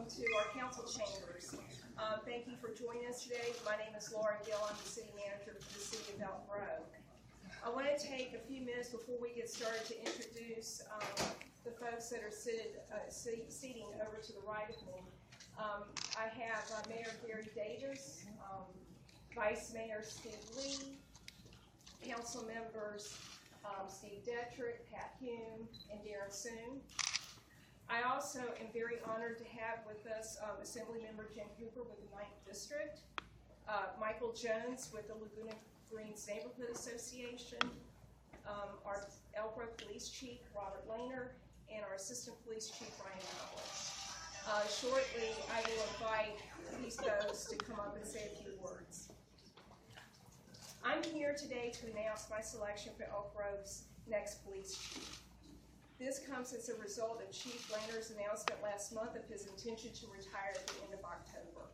welcome to our council chambers. Thank you for joining us today. My name is Laura Gill. I'm the city manager for the city of Elk Grove. I want to take a few minutes before we get started to introduce the folks that are seating over to the right of me. I have Mayor Gary Davis, Vice Mayor Steve Lee, council members Steve Detrick, Pat Hume, and Darren Soon. I also am very honored to have with us Assemblymember Jen Cooper with the 9th District, Michael Jones with the Laguna Greens Neighborhood Association, our Elk Grove Police Chief Robert Lehner, and our Assistant Police Chief Bryan. Shortly, I will invite these folks to come up and say a few words. I'm here today to announce my selection for Elk Grove's next police chief. This comes as a result of Chief Lehner's announcement last month of his intention to retire at the end of October.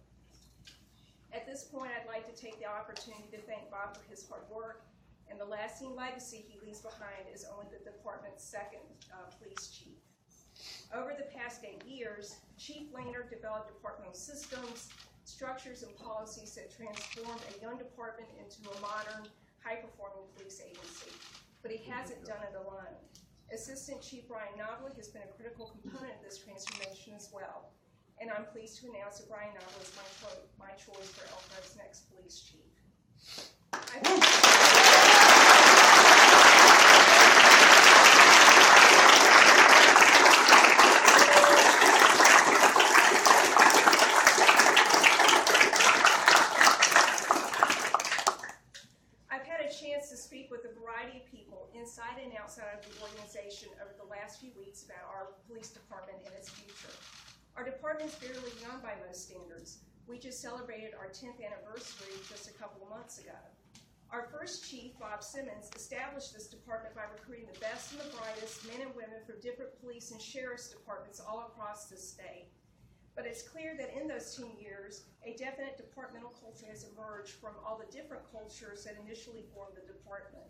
At this point, I'd like to take the opportunity to thank Bob for his hard work, and the lasting legacy he leaves behind is only the department's second police chief. Over the past 8 years, Chief Lehner developed departmental systems, structures, and policies that transformed a young department into a modern, high-performing police agency. But he hasn't done it alone. Assistant Chief Bryan Noblett has been a critical component of this transformation as well. And I'm pleased to announce that Bryan Noblett is my choice for Elk Grove's next police chief. Inside and outside of the organization over the last few weeks about our police department and its future. Our department is fairly young by most standards. We just celebrated our 10th anniversary just a couple of months ago. Our first chief, Bob Simmons, established this department by recruiting the best and the brightest men and women from different police and sheriff's departments all across the state. But it's clear that in those 10 years, a definite departmental culture has emerged from all the different cultures that initially formed the department.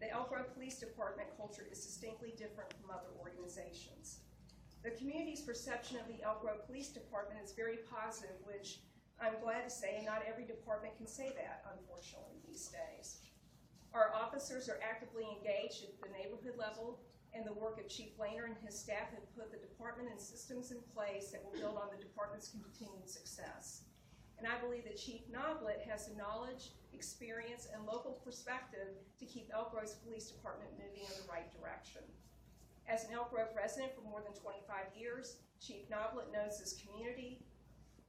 The Elk Grove Police Department culture is distinctly different from other organizations. The community's perception of the Elk Grove Police Department is very positive, which I'm glad to say not every department can say that, unfortunately, these days. Our officers are actively engaged at the neighborhood level, and the work of Chief Lehner and his staff have put the department and systems in place that will build on the department's continued success. And I believe that Chief Noblett has the knowledge, experience, and local perspective to keep Elk Grove's police department moving in the right direction. As an Elk Grove resident for more than 25 years, Chief Noblett knows this community.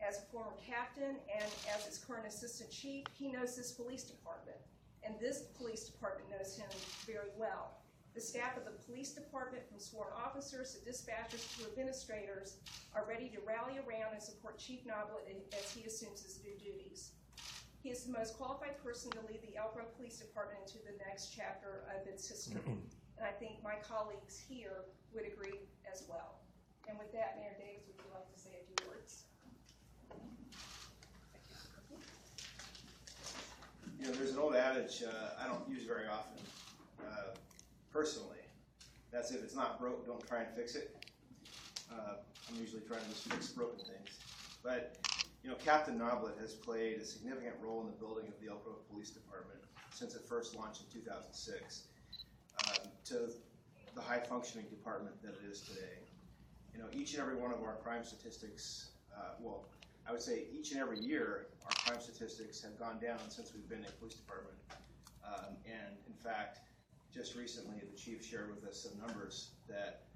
As a former captain and as its current assistant chief, he knows this police department, and this police department knows him very well. The staff of the police department, from sworn officers to dispatchers to administrators, are ready to rally around and support Chief Noblett as he assumes his new duties. He is the most qualified person to lead the Elk Grove Police Department into the next chapter of its history. And I think my colleagues here would agree as well. And with that, Mayor Davis, would you like to say a few words? You know, there's an old adage I don't use very often. Personally, that's if it's not broke, don't try and fix it. I'm usually trying to just fix broken things. But, you know, Captain Noblett has played a significant role in the building of the Elk Grove Police Department since it first launched in 2006 to the high-functioning department that it is today. You know, each and every one of our crime statistics, well, I would say each and every year, our crime statistics have gone down since we've been a police department. And in fact, just recently, the chief shared with us some numbers that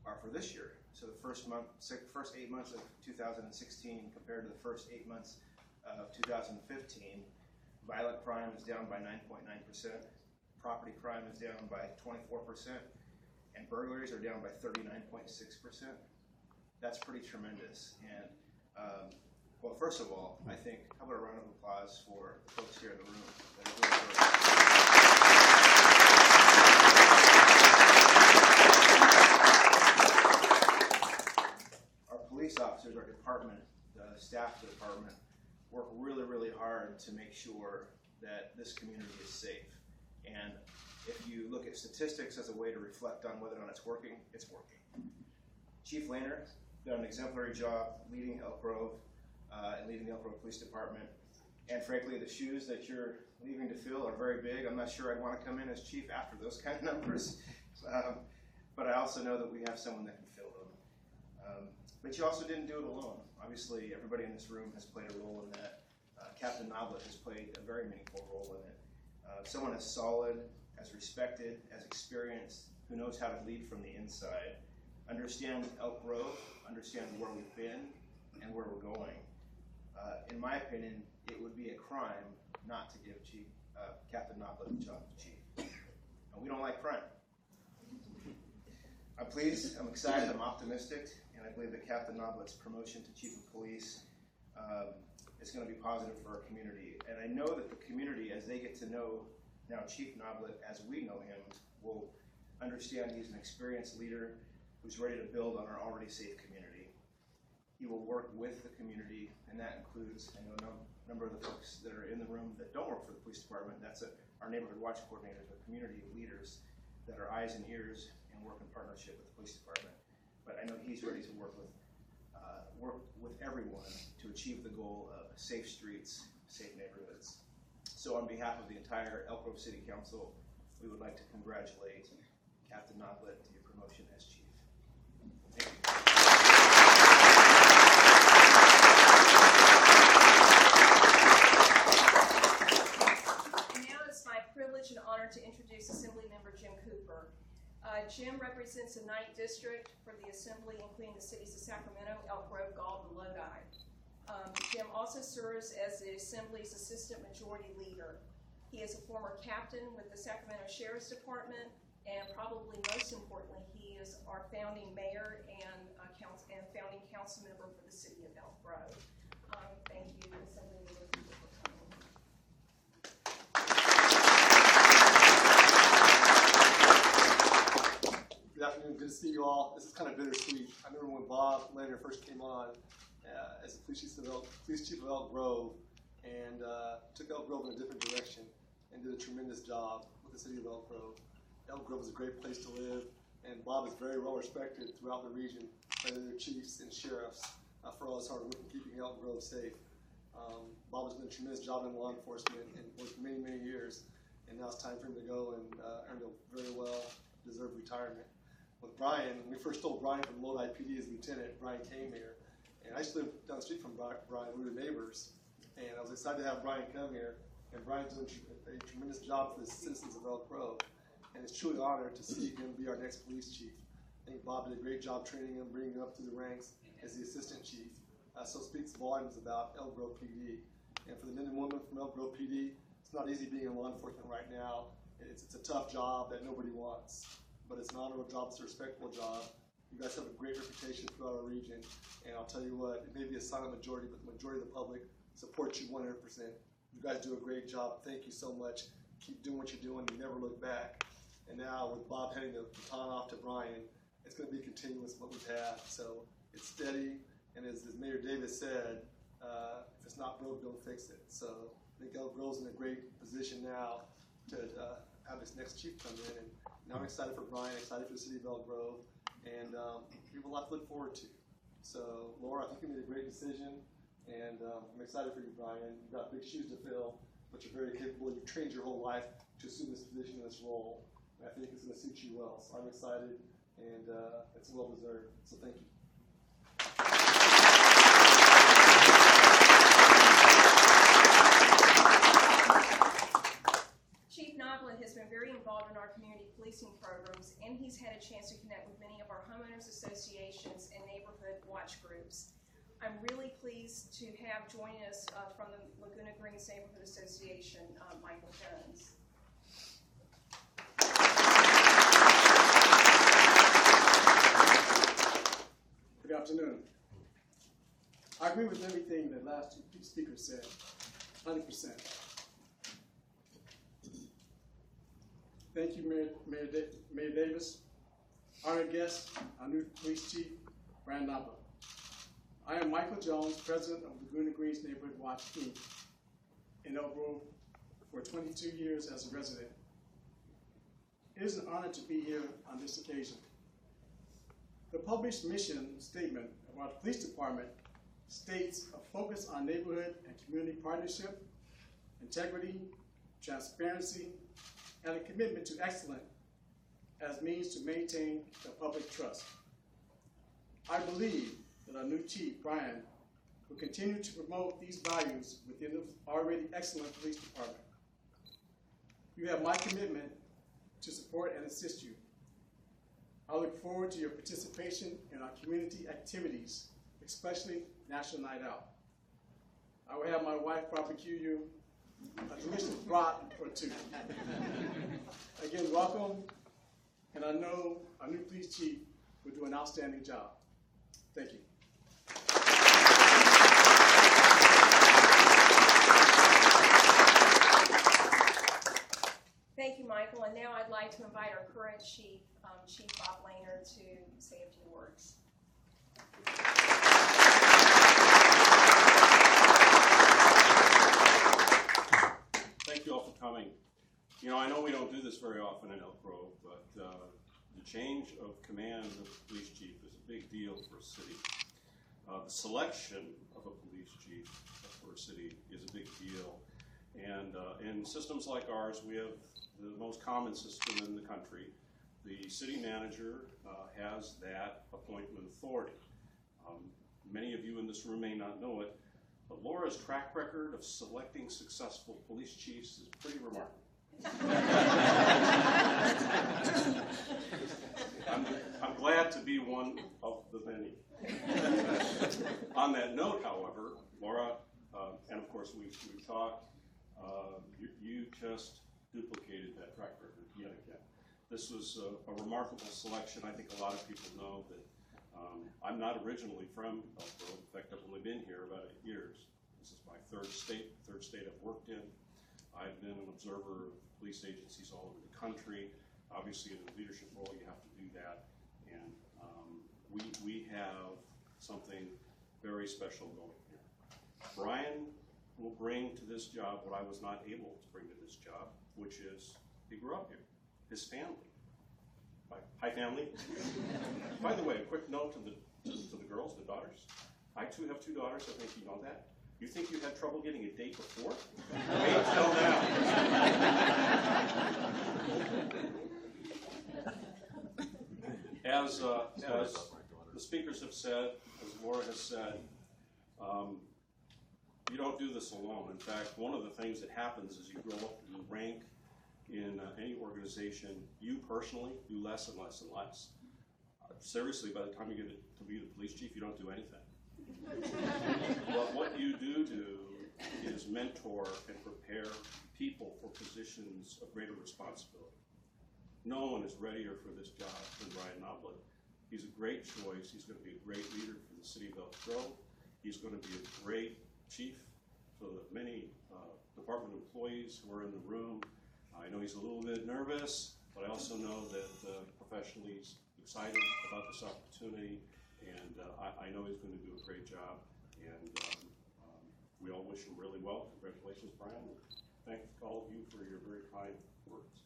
are for this year. So the first 8 months of 2016 compared to the first 8 months of 2015, violent crime is down by 9.9%, property crime is down by 24%, and burglaries are down by 39.6%. That's pretty tremendous. And well, first of all, I think, how about a round of applause for the folks here in the room that are doing the work. Police officers, our department, the staff of the department, work really, really hard to make sure that this community is safe. And if you look at statistics as a way to reflect on whether or not it's working, it's working. Chief Lehner done an exemplary job leading Elk Grove and leading the Elk Grove Police Department. And frankly, the shoes that you're leaving to fill are very big. I'm not sure I'd want to come in as chief after those kind of numbers. But I also know that we have someone that can fill them. But you also didn't do it alone. Obviously, everybody in this room has played a role in that. Captain Noblett has played a very meaningful role in it. Someone as solid, as respected, as experienced, who knows how to lead from the inside, understands Elk Grove, understands where we've been and where we're going. In my opinion, it would be a crime not to give Captain Noblett the job of chief. And we don't like crime. I'm pleased, I'm excited, I'm optimistic, and I believe that Captain Noblett's promotion to Chief of Police is going to be positive for our community. And I know that the community, as they get to know now Chief Noblett as we know him, will understand he's an experienced leader who's ready to build on our already safe community. He will work with the community, and that includes, I know a number of the folks that are in the room that don't work for the police department. That's our neighborhood watch coordinators, our community leaders that are eyes and ears and work in partnership with the police department. But I know he's ready to work with everyone to achieve the goal of safe streets, safe neighborhoods. So on behalf of the entire Elk Grove City Council, we would like to congratulate Captain Noblett to your promotion as chief. Thank you. Now it's my privilege and honor to introduce Assemblymember Jim Cooper. Jim represents the 9th District for the Assembly, including the cities of Sacramento, Elk Grove, Galt, and Lodi. Jim also serves as the Assembly's Assistant Majority Leader. He is a former captain with the Sacramento Sheriff's Department, and probably most importantly, he is our founding mayor and founding council member for the city of Elk Grove. Thank you, Assemblymember Cooper, for coming. Good afternoon, good to see you all. This is kind of bittersweet. I remember when Bob Lander first came on as the police chief of Elk Grove and took Elk Grove in a different direction and did a tremendous job with the city of Elk Grove. Elk Grove is a great place to live, and Bob is very well respected throughout the region by their chiefs and sheriffs for all his hard work in keeping Elk Grove safe. Bob has done a tremendous job in law enforcement and worked many, many years, and now it's time for him to go and earn a very well-deserved retirement. With Bryan, when we first told Bryan from Lodi PD as lieutenant, Bryan came here. And I used to live down the street from Bryan. We were neighbors. And I was excited to have Bryan come here. And Bryan's doing a tremendous job for the citizens of Elk Grove. And it's truly an honor to see him be our next police chief. I think Bob did a great job training him, bringing him up through the ranks as the assistant chief. So it speaks volumes about Elk Grove PD. And for the men and women from Elk Grove PD, it's not easy being in law enforcement right now. It's a tough job that nobody wants. But it's an honorable job, it's a respectable job. You guys have a great reputation throughout our region, and I'll tell you what, it may be a silent majority, but the majority of the public supports you 100%. You guys do a great job. Thank you so much. Keep doing what you're doing. You never look back. And now with Bob handing the baton off to Bryan, it's going to be continuous what we've had. So it's steady, and as Mayor Davis said, if it's not broke, don't fix it. So I think Elk Grove's in a great position now to have this next chief come in. And now I'm excited for Bryan, excited for the city of Elk Grove, and we have a lot to look forward to. So, Laura, I think you made a great decision, and I'm excited for you, Bryan. You've got big shoes to fill, but you're very capable. You've trained your whole life to assume this position and this role, and I think it's going to suit you well. So I'm excited, and it's well-deserved. So thank you. Chief Noblett has been very involved in our community policing programs, and he's had a chance to connect with many of our homeowners associations and neighborhood watch groups. I'm really pleased to have joining us from the Laguna Greens Neighborhood Association, Michael Jones. Good afternoon. I agree with everything the last two speakers said, 100%. Thank you, Mayor Davis. Honored guest, our new police chief, Bryan Noblett. I am Michael Jones, president of Laguna Greens Neighborhood Watch, Inc. in Elk Grove for 22 years as a resident. It is an honor to be here on this occasion. The published mission statement of for the police department states a focus on neighborhood and community partnership, integrity, transparency, and a commitment to excellence as means to maintain the public trust. I believe that our new chief, Bryan, will continue to promote these values within the already excellent police department. You have my commitment to support and assist you. I look forward to your participation in our community activities, especially National Night Out. I will have my wife barbecue you a delicious brat or two. Again, welcome, and I know our new police chief will do an outstanding job. Thank you. Thank you, Michael. And now I'd like to invite our current chief, Chief Bob Lehner, to say a few words. Thank you all for coming. You know, I know we don't do this very often in Elk Grove, but the change of command of the police chief is a big deal for a city. The selection of a police chief for a city is a big deal. And in systems like ours, we have the most common system in the country. The city manager has that appointment authority. Many of you in this room may not know it, but Laura's track record of selecting successful police chiefs is pretty remarkable. I'm glad to be one of the many. On that note, however, Laura, and of course we've talked, you just duplicated that track record yet again. This was a remarkable selection. I think a lot of people know that I'm not originally from Elk Grove. In fact, I've only been here about 8 years. This is my third state I've worked in. I've been an observer of police agencies all over the country. Obviously, in a leadership role, you have to do that. And we have something very special going here. Bryan will bring to this job what I was not able to bring to this job, which is he grew up here, his family. Hi, family. By the way, a quick note to the girls, the daughters. I too have 2 daughters. I think you know that. You think you had trouble getting a date before? Wait till now. As the speakers have said, as Laura has said, you don't do this alone. In fact, one of the things that happens as you grow up in rank in any organization, you personally do less and less and less. Seriously, by the time you get to be the police chief, you don't do anything. But what you do is mentor and prepare people for positions of greater responsibility. No one is readier for this job than Bryan Noblett. He's a great choice. He's going to be a great leader for the city of Elk Grove. He's going to be a great chief for the many department employees who are in the room. I know he's a little bit nervous, but I also know that professionally he's excited about this opportunity, and I know he's going to do a great job, and we all wish him really well. Congratulations, Bryan. Thank all of you for your very kind words.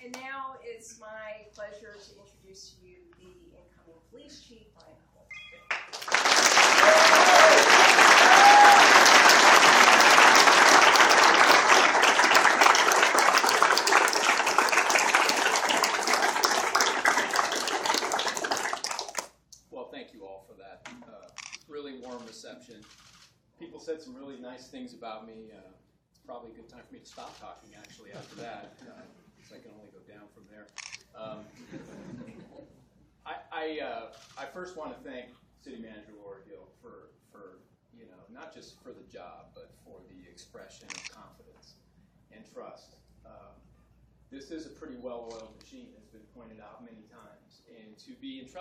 And now it's my pleasure to introduce to you the incoming police chief, Bryan Noblett. Well, thank you all for that really warm reception. People said some really nice things about me. It's probably a good time for me to stop talking, actually, after that. So I can only go down from there. I first want to thank City Manager Laura Gill for not just for the job, but for the expression of confidence and trust. This is a pretty well-oiled machine, as has been pointed out many times, and to be entrusted